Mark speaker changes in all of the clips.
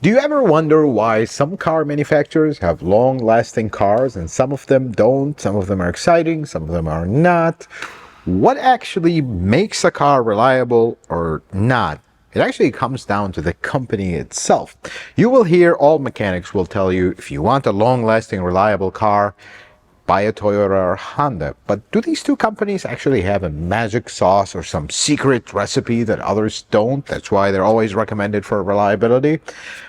Speaker 1: Do you ever wonder why some car manufacturers have long-lasting cars and some of them don't? Some of them are exciting, some of them are not. What actually makes a car reliable or not? It actually comes down to the company itself. You will hear all mechanics will tell you if you want a long-lasting, reliable car, buy a Toyota or Honda. But do these two companies actually have a magic sauce or some secret recipe that others don't? That's why they're always recommended for reliability.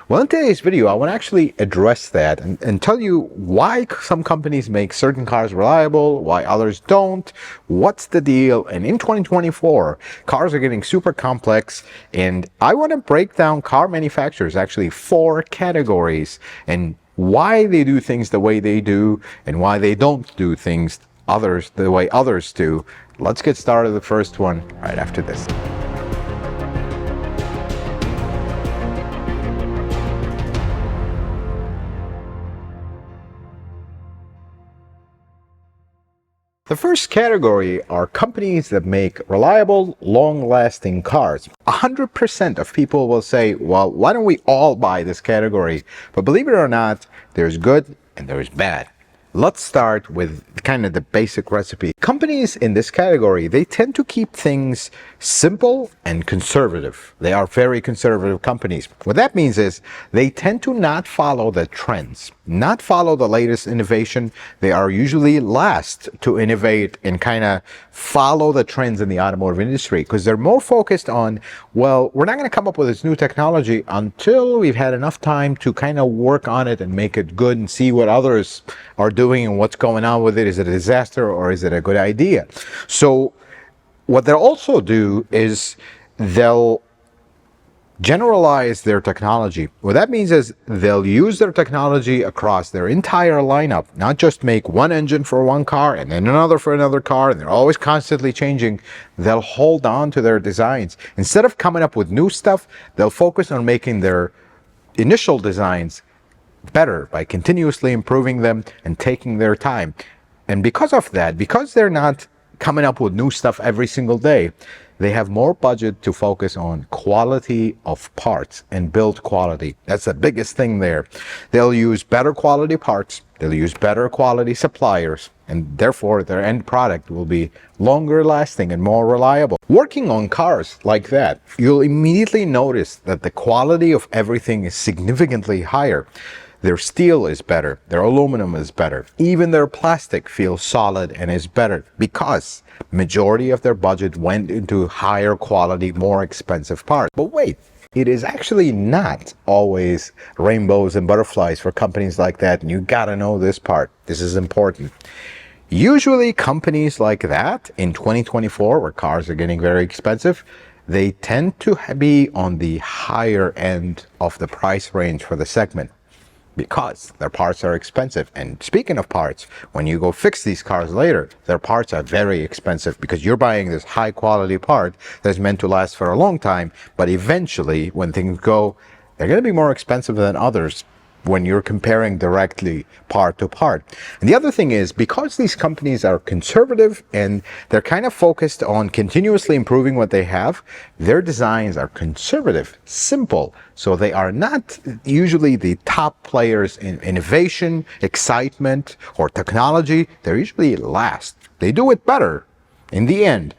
Speaker 1: Well, in today's video, I want to actually address that and tell you why some companies make certain cars reliable, why others don't, what's the deal. And in 2024, cars are getting super complex, and I want to break down car manufacturers, actually 4 categories, and why they do things the way they do and why they don't do things the way others do. Let's get started with the first one right after this. The first category are companies that make reliable, long-lasting cars. 100% of people will say, well, why don't we all buy this category? But believe it or not, there's good and there's bad. Let's start with kind of the basic recipe. Companies in this category, they tend to keep things simple and conservative. They are very conservative companies. What that means is they tend to not follow the trends, not follow the latest innovation. They are usually last to innovate and kind of follow the trends in the automotive industry because they're more focused on, well, we're not going to come up with this new technology until we've had enough time to kind of work on it and make it good and see what others are doing and what's going on with it. Is it a disaster or is it a good idea? So what they'll also do is they'll generalize their technology. What that means is they'll use their technology across their entire lineup, not just make one engine for one car and then another for another car, and they're always constantly changing. They'll hold on to their designs. Instead of coming up with new stuff, they'll focus on making their initial designs better by continuously improving them and taking their time. And because of that, because they're not coming up with new stuff every single day, they have more budget to focus on quality of parts and build quality. That's the biggest thing there. They'll use better quality parts, they'll use better quality suppliers, and therefore their end product will be longer lasting and more reliable. Working on cars like that, you'll immediately notice that the quality of everything is significantly higher. Their steel is better, their aluminum is better, even their plastic feels solid and is better because majority of their budget went into higher quality, more expensive parts. But wait, it is actually not always rainbows and butterflies for companies like that, and you gotta know this part. This is important. Usually companies like that in 2024, where cars are getting very expensive, they tend to be on the higher end of the price range for the segment, because their parts are expensive. And speaking of parts, when you go fix these cars later, their parts are very expensive because you're buying this high quality part that's meant to last for a long time, but eventually when things go, they're going to be more expensive than others when you're comparing directly part to part. And the other thing is, because these companies are conservative and they're kind of focused on continuously improving what they have, their designs are conservative, simple. So they are not usually the top players in innovation, excitement, or technology. They're usually last. They do it better in the end,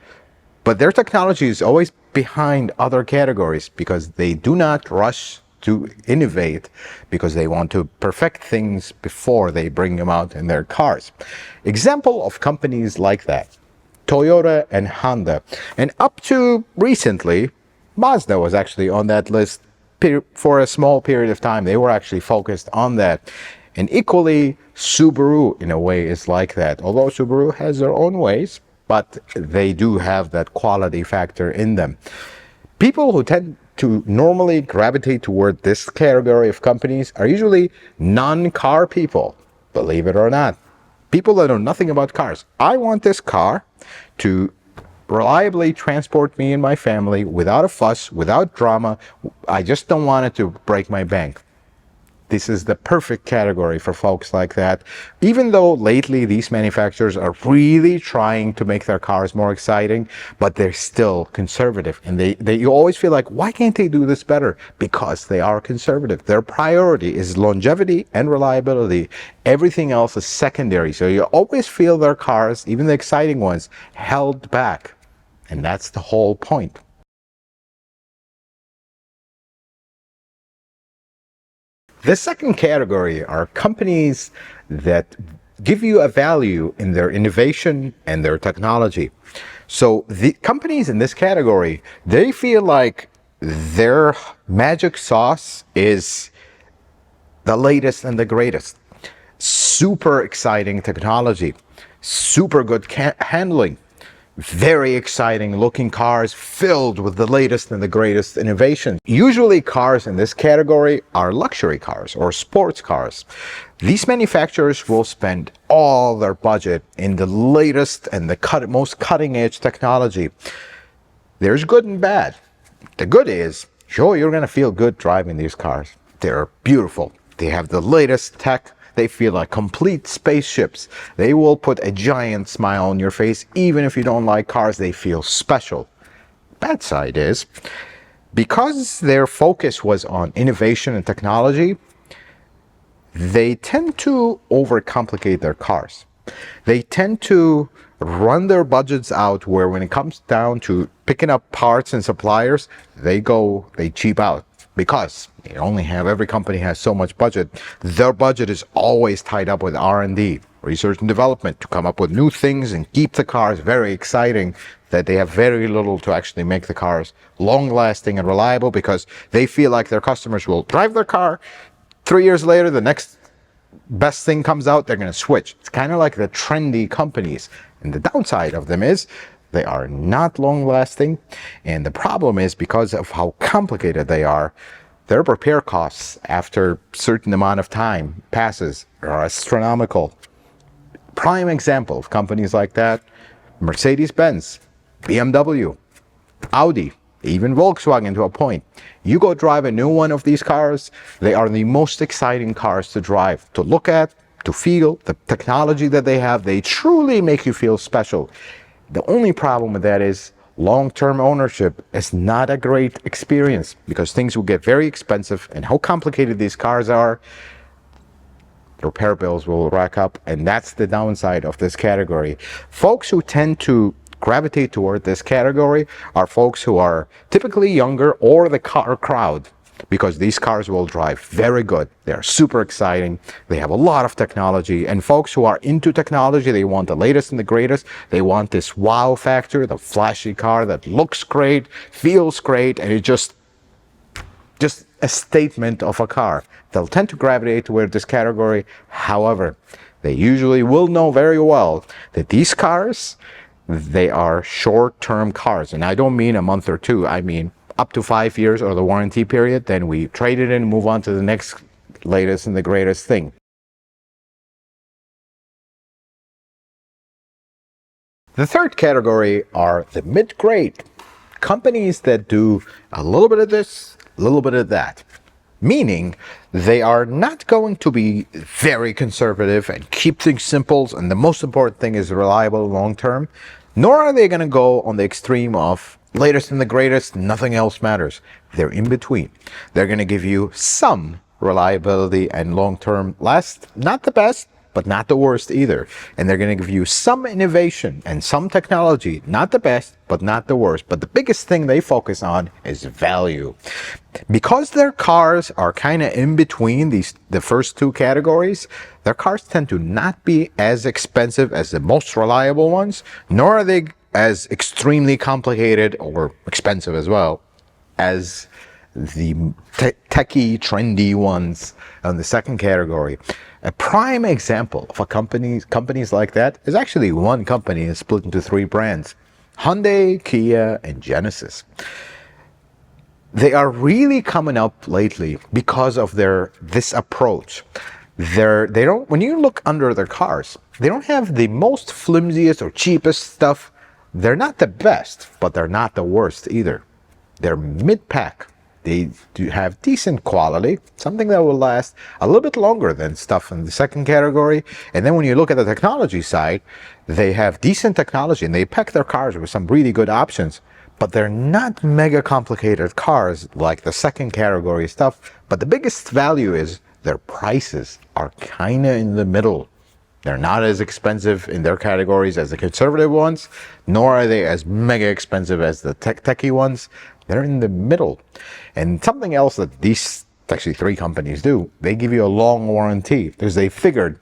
Speaker 1: but their technology is always behind other categories because they do not rush to innovate, because they want to perfect things before they bring them out in their cars. Example of companies like that: Toyota and Honda. And up to recently, Mazda was actually on that list for a small period of time. They were actually focused on that. And equally, Subaru in a way is like that. Although Subaru has their own ways, but they do have that quality factor in them. People who tend to normally gravitate toward this category of companies are usually non-car people, believe it or not. People that know nothing about cars. I want this car to reliably transport me and my family without a fuss, without drama. I just don't want it to break my bank. This is the perfect category for folks like that. Even though lately these manufacturers are really trying to make their cars more exciting, but they're still conservative. And you always feel like, why can't they do this better? Because they are conservative. Their priority is longevity and reliability. Everything else is secondary. So you always feel their cars, even the exciting ones, held back. And that's the whole point. The second category are companies that give you a value in their innovation and their technology. So the companies in this category, they feel like their magic sauce is the latest and the greatest. Super exciting technology, super good handling, very exciting looking cars filled with the latest and the greatest innovation. Usually cars in this category are luxury cars or sports cars. These manufacturers will spend all their budget in the latest and the most cutting edge technology. There's good and bad. The good is, sure, you're going to feel good driving these cars. They're beautiful. They have the latest tech. They feel like complete spaceships. They will put a giant smile on your face. Even if you don't like cars, they feel special. Bad side is, because their focus was on innovation and technology, they tend to overcomplicate their cars. They tend to run their budgets out where when it comes down to picking up parts and suppliers, they cheap out. Because every company has so much budget. Their budget is always tied up with R&D, research and development, to come up with new things and keep the cars very exciting, that they have very little to actually make the cars long-lasting and reliable, because they feel like their customers will drive their car. 3 years later, the next best thing comes out, they're going to switch. It's kind of like the trendy companies. And the downside of them is they are not long-lasting, and the problem is, because of how complicated they are, their repair costs after a certain amount of time passes are astronomical. Prime example of companies like that: Mercedes-Benz, BMW, Audi, even Volkswagen to a point. You go drive a new one of these cars, they are the most exciting cars to drive, to look at, to feel. The technology that they have, they truly make you feel special. The only problem with that is long-term ownership is not a great experience, because things will get very expensive, and how complicated these cars are, repair bills will rack up, and that's the downside of this category. Folks who tend to gravitate toward this category are folks who are typically younger, or the car crowd, because these cars will drive very good. They're super exciting. They have a lot of technology. And folks who are into technology, they want the latest and the greatest. They want this wow factor, the flashy car that looks great, feels great, and it's just a statement of a car. They'll tend to gravitate toward this category. However, they usually will know very well that these cars, they are short-term cars. And I don't mean a month or two. I mean up to 5 years or the warranty period. Then we trade it in and move on to the next latest and the greatest thing. The third category are the mid-grade companies that do a little bit of this, a little bit of that. Meaning they are not going to be very conservative and keep things simple, and the most important thing is reliable long term, nor are they going to go on the extreme of latest and the greatest, nothing else matters. They're in between. They're going to give you some reliability and long-term last, not the best, but not the worst either. And they're going to give you some innovation and some technology, not the best, but not the worst. But the biggest thing they focus on is value. Because their cars are kind of in between the first two categories, their cars tend to not be as expensive as the most reliable ones, nor are they as extremely complicated or expensive as well as the techie, trendy ones on the second category. A prime example of companies like that is actually one company is split into three brands: Hyundai, Kia, and Genesis. They are really coming up lately because of this approach. They don't, when you look under their cars, they don't have the most flimsiest or cheapest stuff. They're not the best, but they're not the worst either. They're mid-pack. They do have decent quality, something that will last a little bit longer than stuff in the second category. And then when you look at the technology side, they have decent technology and they pack their cars with some really good options. But they're not mega complicated cars like the second category stuff. But the biggest value is their prices are kind of in the middle. They're not as expensive in their categories as the conservative ones, nor are they as mega expensive as the techie ones. They're in the middle. And something else that these, actually three companies do, they give you a long warranty because they figured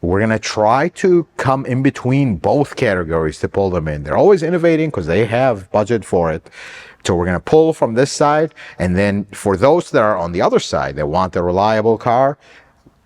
Speaker 1: we're going to try to come in between both categories to pull them in. They're always innovating because they have budget for it. So we're going to pull from this side. And then for those that are on the other side, that want a reliable car,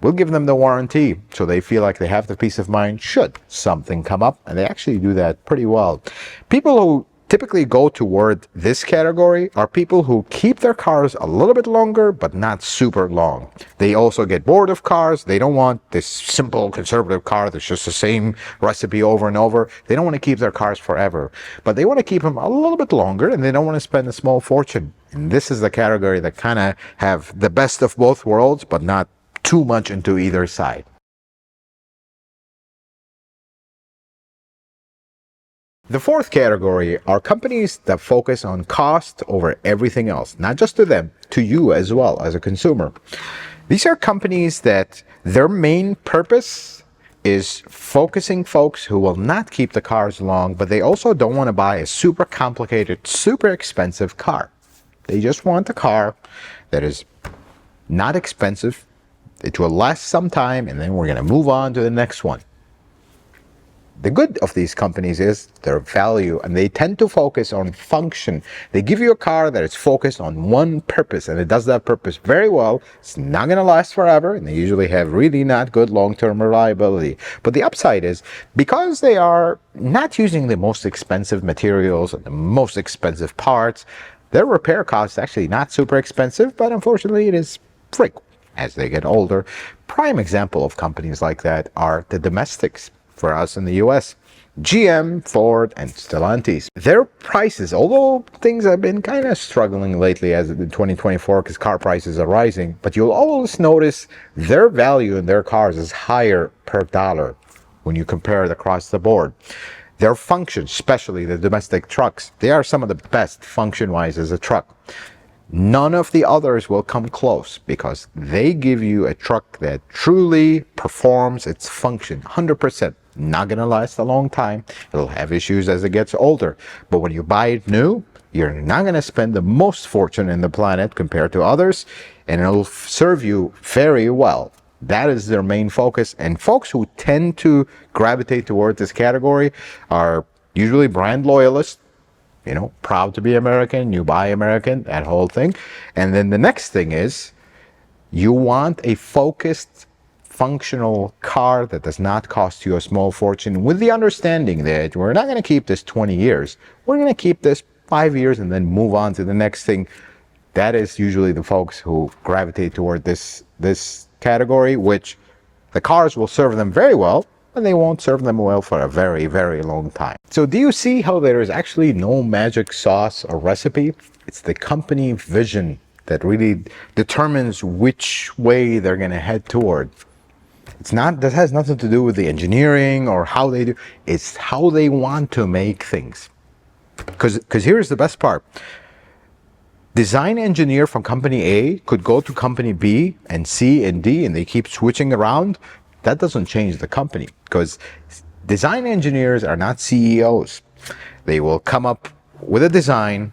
Speaker 1: we'll give them the warranty so they feel like they have the peace of mind should something come up. And they actually do that pretty well. People who typically go toward this category are people who keep their cars a little bit longer, but not super long. They also get bored of cars. They don't want this simple conservative car that's just the same recipe over and over. They don't want to keep their cars forever, but they want to keep them a little bit longer and they don't want to spend a small fortune. And this is the category that kind of have the best of both worlds, but not too much into either side. The fourth category are companies that focus on cost over everything else, not just to them, to you as well as a consumer. These are companies that their main purpose is focusing folks who will not keep the cars long, but they also don't want to buy a super complicated, super expensive car. They just want a car that is not expensive. It will last some time, and then we're going to move on to the next one. The good of these companies is their value, and they tend to focus on function. They give you a car that is focused on one purpose, and it does that purpose very well. It's not going to last forever, and they usually have really not good long-term reliability. But the upside is, because they are not using the most expensive materials and the most expensive parts, their repair cost is actually not super expensive, but unfortunately it is frequent as they get older. Prime example of companies like that are the domestics. For us in the US, GM, Ford, and Stellantis. Their prices, although things have been kind of struggling lately as in 2024 because car prices are rising, but you'll always notice their value in their cars is higher per dollar when you compare it across the board. Their function, especially the domestic trucks, they are some of the best function-wise as a truck. None of the others will come close because they give you a truck that truly performs its function 100%. Not going to last a long time. It'll have issues as it gets older. But when you buy it new, you're not going to spend the most fortune in the planet compared to others, and it'll serve you very well. That is their main focus. And folks who tend to gravitate toward this category are usually brand loyalists. You know, proud to be American, you buy American, that whole thing. And then the next thing is you want a focused, functional car that does not cost you a small fortune, with the understanding that we're not going to keep this 20 years. We're going to keep this 5 years and then move on to the next thing. That is usually the folks who gravitate toward this category, which the cars will serve them very well, and they won't serve them well for a very, very long time. So do you see how there is actually no magic sauce or recipe? It's the company vision that really determines which way they're going to head toward. It's not, that has nothing to do with the engineering or how they do. It's how they want to make things. Because here's the best part. Design engineer from company A could go to company B and C and D, and they keep switching around. That doesn't change the company, because design engineers are not CEOs. They will come up with a design.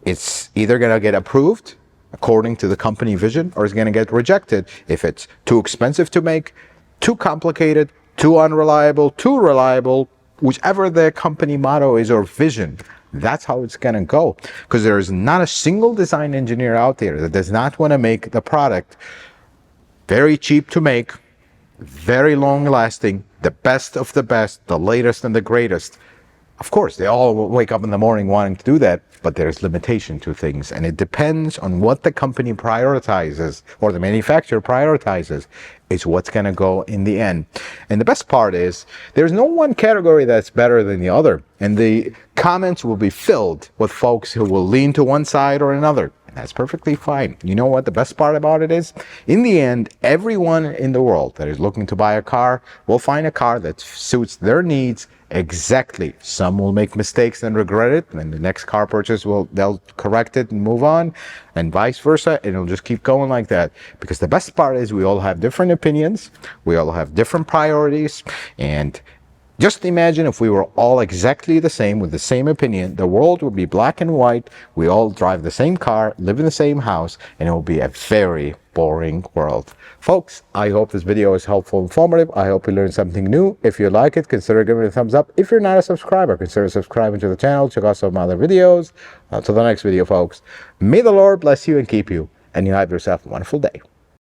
Speaker 1: It's either going to get approved according to the company vision, or it's going to get rejected if it's too expensive to make, too complicated, too unreliable, too reliable, whichever their company motto is or vision. That's how it's going to go, because there is not a single design engineer out there that does not want to make the product very cheap to make, very long lasting, the best of the best, the latest and the greatest. Of course, they all wake up in the morning wanting to do that, but there's limitation to things, and it depends on what the company prioritizes or the manufacturer prioritizes is what's going to go in the end. And the best part is there's no one category that's better than the other, and the comments will be filled with folks who will lean to one side or another. And that's perfectly fine. You know what the best part about it is? In the end, everyone in the world that is looking to buy a car will find a car that suits their needs exactly. Some will make mistakes and regret it, and the next car purchase they'll correct it and move on, and vice versa, and it'll just keep going like that. Because the best part is we all have different opinions, we all have different priorities, and just imagine if we were all exactly the same with the same opinion, the world would be black and white, we all drive the same car, live in the same house, and it will be a very boring world. Folks, I hope this video is helpful and informative. I hope you learned something new. If you like it, consider giving it a thumbs up. If you're not a subscriber, consider subscribing to the channel. Check out some other videos. Until the next video, folks, may the Lord bless you and keep you, and you have yourself a wonderful day.